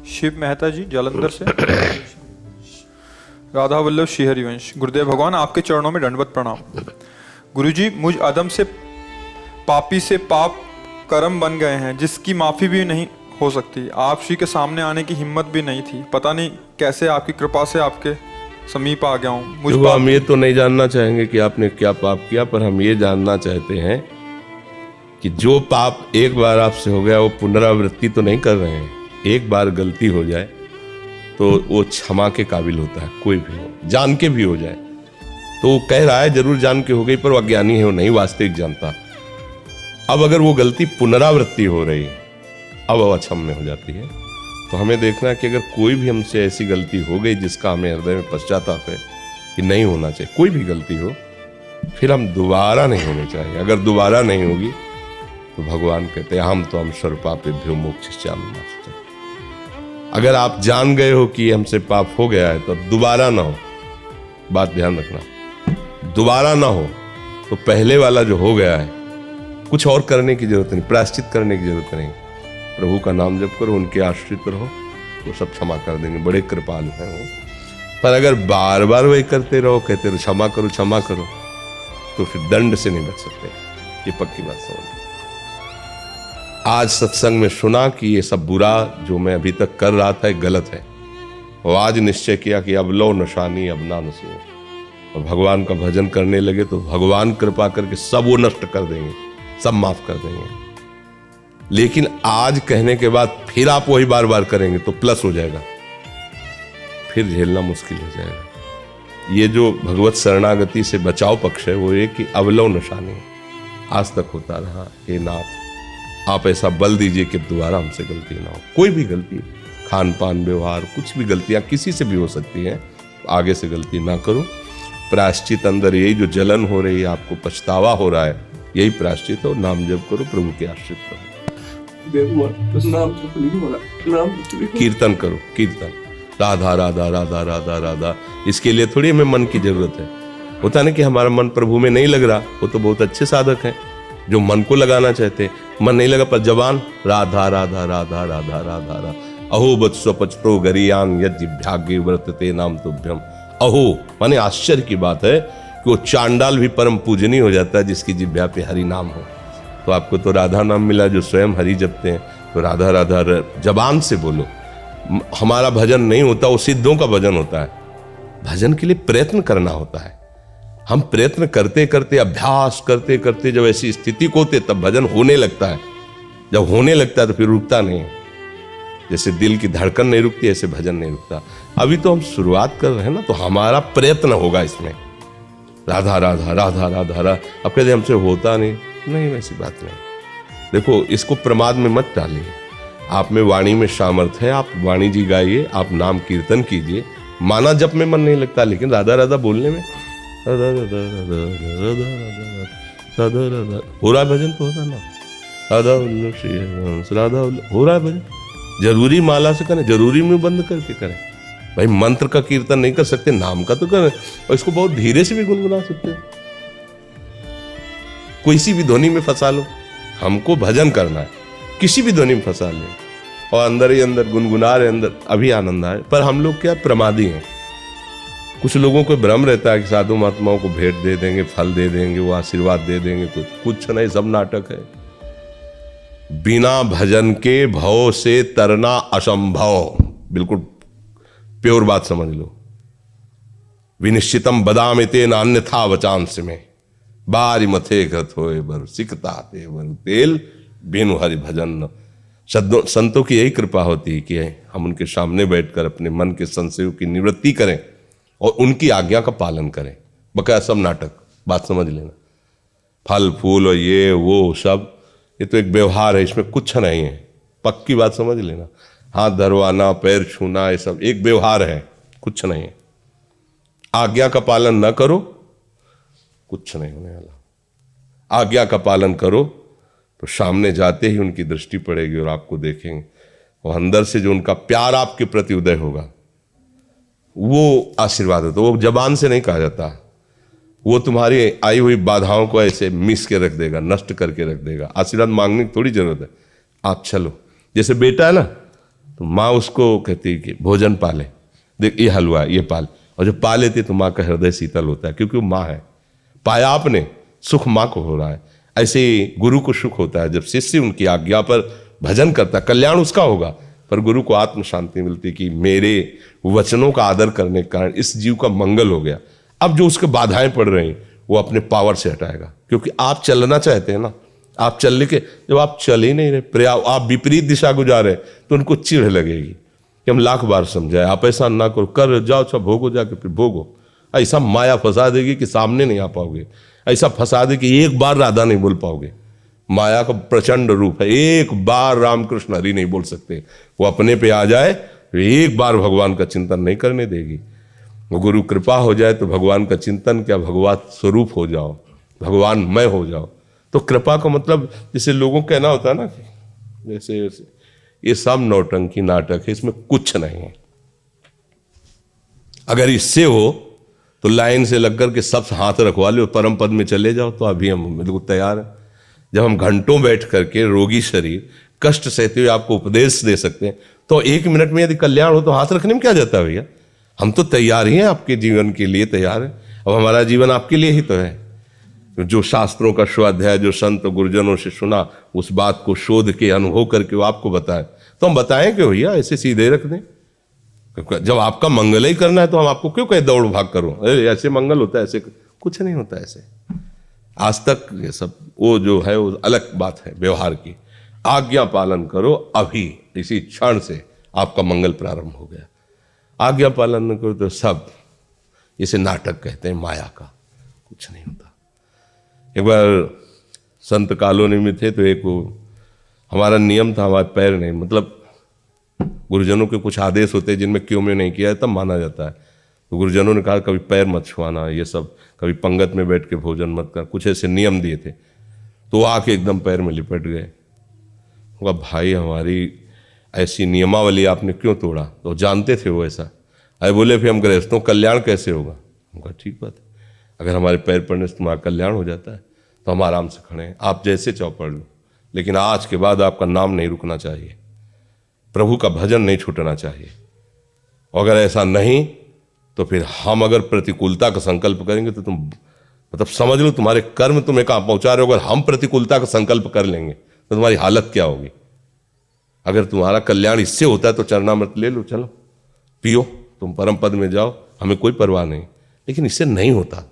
शिव मेहता जी जालंधर से। राधा वल्लभ श्री हरिवंश। गुरुदेव भगवान आपके चरणों में दंडवत प्रणाम। गुरुजी, मुझ अदम से पापी से पाप कर्म बन गए हैं जिसकी माफ़ी भी नहीं हो सकती। आप श्री के सामने आने की हिम्मत भी नहीं थी। पता नहीं कैसे आपकी कृपा से आपके समीप आ गया हूँ। मुझ देखो, हम ये तो नहीं जानना चाहेंगे कि आपने क्या पाप किया, पर हम ये जानना चाहते हैं कि जो पाप एक बार आपसे हो गया वो पुनरावृत्ति तो नहीं कर रहे हैं। एक बार गलती हो जाए तो वो क्षमा के काबिल होता है, कोई भी हो, जान के भी हो जाए। तो वो कह रहा है जरूर जान के हो गई, पर वो अज्ञानी है, वो नहीं वास्तविक जानता। अब अगर वो गलती पुनरावृत्ति हो रही है, अब वो अक्षम्य हो जाती है। तो हमें देखना है कि अगर कोई भी हमसे ऐसी गलती हो गई जिसका हमें हृदय में पश्चाताप है कि नहीं होना चाहिए, कोई भी गलती हो, फिर हम दोबारा नहीं होनी चाहिए। अगर दोबारा नहीं होगी तो भगवान कहते हैं हम तो हम सर्वपापेभ्यो मोक्षयिष्यामि। अगर आप जान गए हो कि हमसे पाप हो गया है तो दोबारा ना हो। बात ध्यान रखना, दोबारा ना हो तो पहले वाला जो हो गया है कुछ और करने की जरूरत नहीं, प्रायश्चित करने की जरूरत नहीं। प्रभु का नाम जप करो, उनके आश्रित रहो, वो सब क्षमा कर देंगे, बड़े कृपालु हैं वो। पर अगर बार बार वही करते रहो, कहते रहो क्षमा करो क्षमा करो, तो फिर दंड से नहीं बच सकते। ये पक्की बात समझ। आज सत्संग में सुना कि ये सब बुरा जो मैं अभी तक कर रहा था गलत है, और आज निश्चय किया कि अब लो नशानी अब ना नसीब, और भगवान का भजन करने लगे तो भगवान कृपा करके सब वो नष्ट कर देंगे, सब माफ कर देंगे। लेकिन आज कहने के बाद फिर आप वही बार बार करेंगे तो प्लस हो जाएगा, फिर झेलना मुश्किल हो जाएगा। ये जो भगवत शरणागति से बचाव पक्ष है वो ये कि अवलव नशानी आज तक होता रहा। हे नाथ, आप ऐसा बल दीजिए कि दोबारा हमसे गलती ना हो। कोई भी गलती, खान पान व्यवहार, कुछ भी गलतियां किसी से भी हो सकती हैं, आगे से गलती ना करो। प्रायश्चित अंदर यही जो जलन हो रही है, आपको पछतावा हो रहा है, यही प्रायश्चित हो। नाम जप करो, प्रभु के आश्रित रहो, कीर्तन करो, कीर्तन राधा राधा राधा राधा राधा। इसके लिए थोड़ी हमें मन की जरूरत है। होता नहीं कि हमारा मन प्रभु में नहीं लग रहा, वो तो बहुत अच्छे साधक हैं जो मन को लगाना चाहते हैं। मन नहीं लगा पर जबान राधा राधा राधा राधा राधा राधा। अहो बत्सो पचतो गरियान यज्ञाग्य व्रतते नाम तुभ्यम। अहो माने आश्चर्य की बात है कि वो चांडाल भी परम पूजनीय हो जाता है जिसकी जिह्वा पे हरि नाम हो। तो आपको तो राधा नाम मिला जो स्वयं हरि जपते हैं, तो राधा राधा जबान से बोलो। हमारा भजन नहीं होता, वो सिद्धों का भजन होता है। भजन के लिए प्रयत्न करना होता है। हम प्रयत्न करते करते, अभ्यास करते करते जब ऐसी स्थिति को होते तब भजन होने लगता है। जब होने लगता है तो फिर रुकता नहीं है। जैसे दिल की धड़कन नहीं रुकती, ऐसे भजन नहीं रुकता। अभी तो हम शुरुआत कर रहे हैं ना, तो हमारा प्रयत्न होगा इसमें। राधा राधा राधा राधा राधा। अब कहते हमसे होता नहीं, वैसी बात नहीं। देखो, इसको प्रमाद में मत डालिए। आप में वाणी में सामर्थ्य है, आप वाणी जी गाइए, आप नाम कीर्तन कीजिए। माना जप में मन नहीं लगता, लेकिन राधा राधा बोलने में राधा राधा राधा राधा राधा राधा हो रहा है भजन, तो होता ना। राधा वल्लभ श्री हरिवंश, राधा वल्लभ हो रहा है भजन। जरूरी माला से करें, जरूरी में बंद करके करें। भाई मंत्र का कीर्तन नहीं कर सकते, नाम का तो करें, और इसको बहुत धीरे से भी गुनगुना सकते हैं। किसी भी ध्वनि में फंसा लो, हमको भजन करना है, किसी भी ध्वनि में फंसा ले, और अंदर ही अंदर गुनगुना रहे, अंदर अभी आनंद आए। पर हम लोग क्या प्रमादी हैं। कुछ लोगों को भ्रम रहता है कि साधु महात्माओं को भेंट दे देंगे, फल दे देंगे, वो आशीर्वाद दे देंगे, कुछ नहीं, सब नाटक है। बिना भजन के भव से तरना असंभव। बिल्कुल प्योर बात समझ लो। विनिश्चितम बदामिते नान्यथा वचांस में बारी मथे गत होए बर सिकता ते बर तेल बिनु हरि भजन। संतों की यही कृपा होती है कि हम उनके सामने बैठकर अपने मन के संशयों की निवृत्ति करें और उनकी आज्ञा का पालन करें। बकाया सब नाटक, बात समझ लेना। फल फूल और ये वो सब, ये तो एक व्यवहार है, इसमें कुछ नहीं है। पक्की बात समझ लेना। हाथ धरवाना, पैर छूना, ये सब एक व्यवहार है, कुछ नहीं है। आज्ञा का पालन न करो, कुछ नहीं होने वाला। आज्ञा का पालन करो तो सामने जाते ही उनकी दृष्टि पड़ेगी और आपको देखेंगे, और अंदर से जो उनका प्यार आपके प्रति उदय होगा वो आशीर्वाद है। तो वो जबान से नहीं कहा जाता, वो तुम्हारी आई हुई बाधाओं को ऐसे मिस के रख देगा, नष्ट करके रख देगा। आशीर्वाद मांगने की थोड़ी जरूरत है, आप चलो। जैसे बेटा है ना, तो माँ उसको कहती कि भोजन पाले, देख ये हलवा ये पाल, और जब पा लेती तो माँ का हृदय शीतल होता है, क्योंकि वो माँ है। पाया आपने, सुख माँ को हो रहा है। ऐसे ही गुरु को सुख होता है जब शिष्य उनकी आज्ञा पर भजन करता है, कल्याण उसका होगा, पर गुरु को आत्म शांति मिलती कि मेरे वचनों का आदर करने के कारण इस जीव का मंगल हो गया। अब जो उसके बाधाएं पड़ रही वो अपने पावर से हटाएगा, क्योंकि आप चलना चाहते हैं ना, आप चलने के, जब आप चल ही नहीं रहे, आप विपरीत दिशा गुजारे तो उनको चिढ़ लगेगी कि हम लाख बार समझाए, आप ऐसा ना करो, कर जाओ, अच्छा भोगो, जाके फिर भोगो। ऐसा माया फंसा देगी कि सामने नहीं आ पाओगे, ऐसा फंसा दे कि एक बार राधा नहीं बोल पाओगे। माया का प्रचंड रूप है, एक बार रामकृष्ण हरि नहीं बोल सकते, वो अपने पे आ जाए तो एक बार भगवान का चिंतन नहीं करने देगी। वो गुरु कृपा हो जाए तो भगवान का चिंतन क्या, भगवान स्वरूप हो जाओ, भगवान मय हो जाओ। तो कृपा का मतलब जैसे लोगों का कहना होता है ना, जैसे ये सब नौटंकी नाटक है, इसमें कुछ नहीं है। अगर इससे हो तो लाइन से लग कर के सब हाथ रखवा लो, परम पद में चले जाओ, तो अभी हम बिल्कुल तैयार हैं। जब हम घंटों बैठ करके रोगी शरीर कष्ट सहते हुए आपको उपदेश दे सकते हैं, तो 1 मिनट में यदि कल्याण हो तो हाथ रखने में क्या जाता है भैया। हम तो तैयार ही हैं, आपके जीवन के लिए तैयार है। अब हमारा जीवन आपके लिए ही तो है। जो शास्त्रों का स्वाध्याय जो संत गुरुजनों से सुना, उस बात को शोध के अनुभव करके वो आपको बताए, तो हम बताएं कि भैया ऐसे सीधे रख दें। जब आपका मंगल ही करना है तो हम आपको क्यों कहे दौड़ भाग करो, ऐसे मंगल होता है, ऐसे कुछ नहीं होता ऐसे। आज तक ये सब वो जो है वो अलग बात है व्यवहार की। आज्ञा पालन करो, अभी इसी क्षण से आपका मंगल प्रारंभ हो गया। आज्ञा पालन न करो तो सब इसे नाटक कहते हैं, माया का कुछ नहीं होता। एक बार संत कॉलोनी में थे तो एक वो हमारा नियम था, हमारे पैर नहीं, मतलब गुरुजनों के कुछ आदेश होते हैं जिनमें क्यों में नहीं किया है तब माना जाता है। तो गुरुजनों ने कहा कभी पैर मत छुआना, ये सब, कभी पंगत में बैठ के भोजन मत कर, कुछ ऐसे नियम दिए थे। तो वो आके एकदम पैर में लिपट गए। कहा भाई हमारी ऐसी नियमावली आपने क्यों तोड़ा? तो जानते थे वो ऐसा। अरे बोले फिर हम गृहस्थों कल्याण कैसे होगा? कहा ठीक बात है, अगर हमारे पैर पड़ने से तुम्हारा कल्याण हो जाता है तो हम आराम से खड़े हैं, आप जैसे चाहो पढ़ लो, लेकिन आज के बाद आपका नाम नहीं रुकना चाहिए, प्रभु का भजन नहीं छूटना चाहिए। अगर ऐसा नहीं तो फिर हम अगर प्रतिकूलता का संकल्प करेंगे तो तुम मतलब समझ लो तुम्हारे कर्म तुम्हें कहाँ पहुंचा रहे हो। अगर हम प्रतिकूलता का संकल्प कर लेंगे तो तुम्हारी हालत क्या होगी। अगर तुम्हारा कल्याण इससे होता है तो चरणामृत ले लो, चलो पियो, तुम परम पद में जाओ, हमें कोई परवाह नहीं। लेकिन इससे नहीं होता,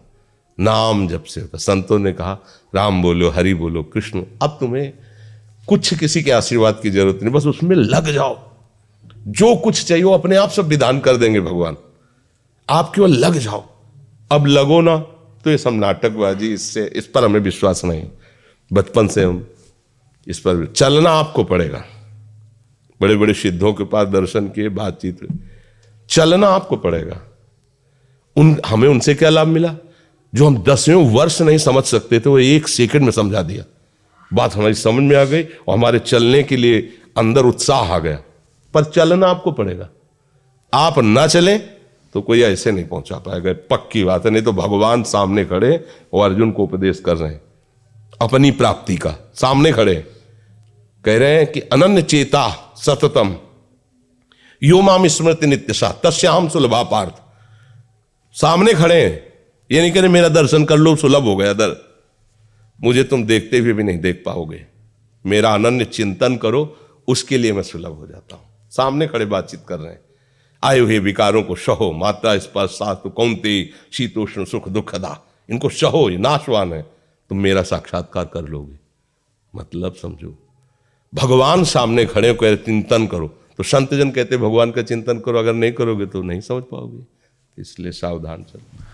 नाम जब से होता। संतों ने कहा राम बोलो, हरि बोलो, कृष्ण। अब तुम्हें कुछ किसी के आशीर्वाद की जरूरत नहीं, बस उसमें लग जाओ, जो कुछ चाहिए वो अपने आप सब विधान कर देंगे भगवान, आप केवल लग जाओ। अब लगो ना तो ये सब नाटकबाजी, इससे इस पर हमें विश्वास नहीं। बचपन से हम इस पर चलना आपको पड़ेगा। बड़े बड़े सिद्धों के पास दर्शन किए, बातचीत, चलना आपको पड़ेगा। हमें उनसे क्या लाभ मिला? जो हम 10वें वर्ष नहीं समझ सकते थे वो 1 सेकंड में समझा दिया, बात हमारी समझ में आ गई और हमारे चलने के लिए अंदर उत्साह आ गया। पर चलना आपको पड़ेगा, आप ना चलें तो कोई ऐसे नहीं पहुंचा पाएगा, पक्की बात है। नहीं तो भगवान सामने खड़े और अर्जुन को उपदेश कर रहे हैं अपनी प्राप्ति का, सामने खड़े कह रहे हैं कि अनन्य चेता सततम यो माम स्मृति नित्यशा तस्याहम सुलभा पार्थ। सामने खड़े हैं, ये नहीं कह रहे मेरा दर्शन कर लो सुलभ हो गया दर, मुझे तुम देखते हुए भी नहीं देख पाओगे, मेरा अनन्य चिंतन करो, उसके लिए मैं सुलभ हो जाता हूं। सामने खड़े बातचीत कर रहे हैं। आए हुए विकारों को सहो, मात्रा स्पर्श सास्तु कौंते शीतोष्ण सुख दुखदा, इनको सहो, ये नाशवान है, तुम मेरा साक्षात्कार कर लोगे। मतलब समझो, भगवान सामने खड़े कह रहे चिंतन करो, तो संत जन कहते भगवान का चिंतन करो, अगर नहीं करोगे तो नहीं समझ पाओगे। इसलिए सावधान चलो।